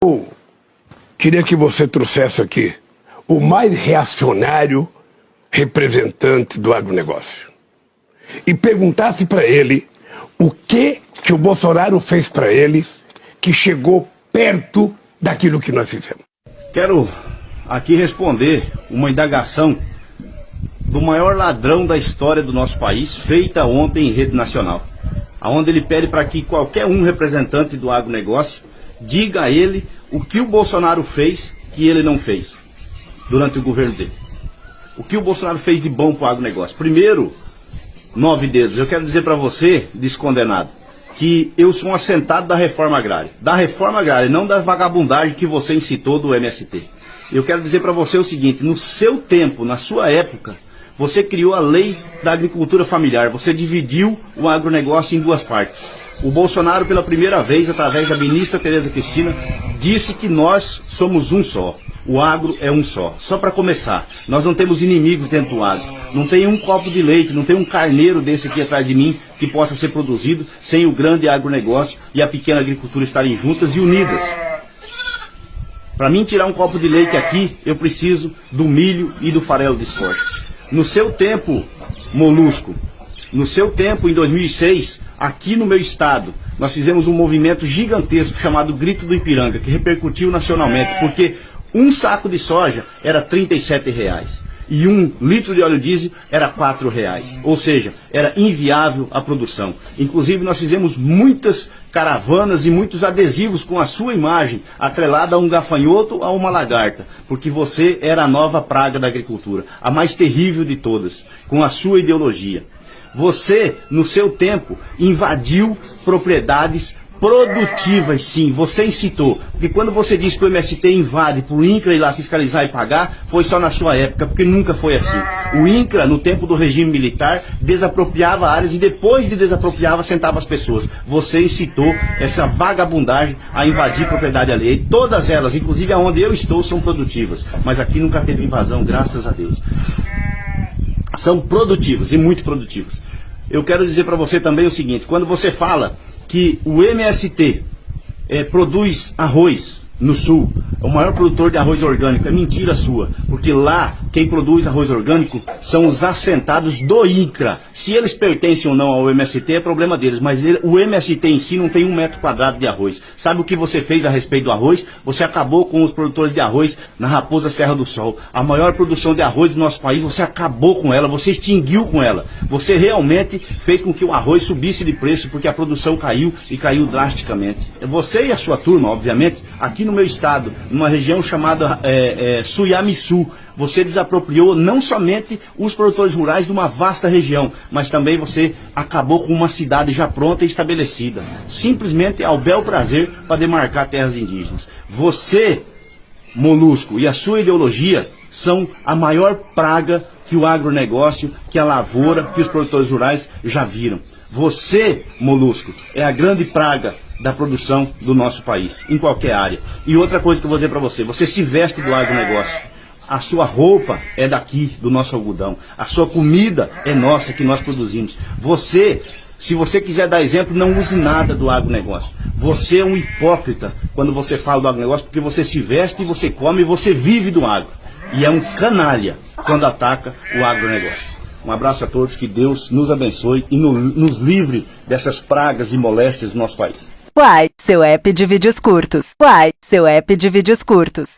Eu queria que você trouxesse aqui o mais reacionário representante do agronegócio e perguntasse para ele o que o Bolsonaro fez para ele que chegou perto daquilo que nós fizemos. Quero aqui responder uma indagação do maior ladrão da história do nosso país, feita ontem em rede nacional, onde ele pede para que qualquer representante do agronegócio diga a ele o que o Bolsonaro fez que ele não fez durante o governo dele. O que o Bolsonaro fez de bom para o agronegócio? Primeiro, 9 dedos. Eu quero dizer para você, descondenado, que eu sou um assentado da reforma agrária. Da reforma agrária, não da vagabundagem que você incitou do MST. Eu quero dizer para você o seguinte: no seu tempo, na sua época, você criou a lei da agricultura familiar. Você dividiu o agronegócio em 2 partes. O Bolsonaro, pela primeira vez, através da ministra Tereza Cristina, disse que nós somos um só. O agro é um só. Só para começar, nós não temos inimigos dentro do agro. Não tem um copo de leite, não tem um carneiro desse aqui atrás de mim que possa ser produzido sem o grande agronegócio e a pequena agricultura estarem juntas e unidas. Para mim tirar um copo de leite aqui, eu preciso do milho e do farelo de soja. No seu tempo, Molusco, no seu tempo, em 2006, aqui no meu estado, nós fizemos um movimento gigantesco chamado Grito do Ipiranga, que repercutiu nacionalmente, porque um saco de soja era R$ 37,00 e 1 litro de óleo diesel era R$ 4,00. Ou seja, era inviável a produção. Inclusive, nós fizemos muitas caravanas e muitos adesivos com a sua imagem, atrelada a um gafanhoto ou a uma lagarta, porque você era a nova praga da agricultura, a mais terrível de todas, com a sua ideologia. Você, no seu tempo, invadiu propriedades produtivas, sim, você incitou. Porque quando você disse que o MST invade para o INCRA ir lá fiscalizar e pagar, foi só na sua época, porque nunca foi assim. O INCRA, no tempo do regime militar, desapropriava áreas e depois de desapropriava, sentava as pessoas. Você incitou essa vagabundagem a invadir propriedade alheia. E todas elas, inclusive aonde eu estou, são produtivas. Mas aqui nunca teve invasão, graças a Deus. São produtivas e muito produtivas. Eu quero dizer para você também o seguinte: quando você fala que o MST produz arroz no sul, é o maior produtor de arroz orgânico, é mentira sua, porque lá quem produz arroz orgânico são os assentados do INCRA. Se eles pertencem ou não ao MST é problema deles, mas o MST em si não tem 1 metro quadrado de arroz. Sabe o que você fez a respeito do arroz? Você acabou com os produtores de arroz na Raposa Serra do Sol. A maior produção de arroz do nosso país, você acabou com ela, você extinguiu com ela. Você realmente fez com que o arroz subisse de preço, porque a produção caiu e caiu drasticamente. Você e a sua turma, obviamente, aqui no meu estado, numa região chamada Suiamiçu, você desapropriou não somente os produtores rurais de uma vasta região, mas também você acabou com uma cidade já pronta e estabelecida, simplesmente ao bel prazer para demarcar terras indígenas. Você, Molusco, e a sua ideologia são a maior praga que o agronegócio, que a lavoura, que os produtores rurais já viram. Você, Molusco, é a grande praga da produção do nosso país, em qualquer área. E outra coisa que eu vou dizer para você: você se veste do agronegócio. A sua roupa é daqui, do nosso algodão. A sua comida é nossa, que nós produzimos. Você, se você quiser dar exemplo, não use nada do agronegócio. Você é um hipócrita quando você fala do agronegócio, porque você se veste, você come e você vive do agro. E é um canalha quando ataca o agronegócio. Um abraço a todos, que Deus nos abençoe e nos livre dessas pragas e moléstias do nosso país. Uai, seu app de vídeos curtos. Uai, seu app de vídeos curtos.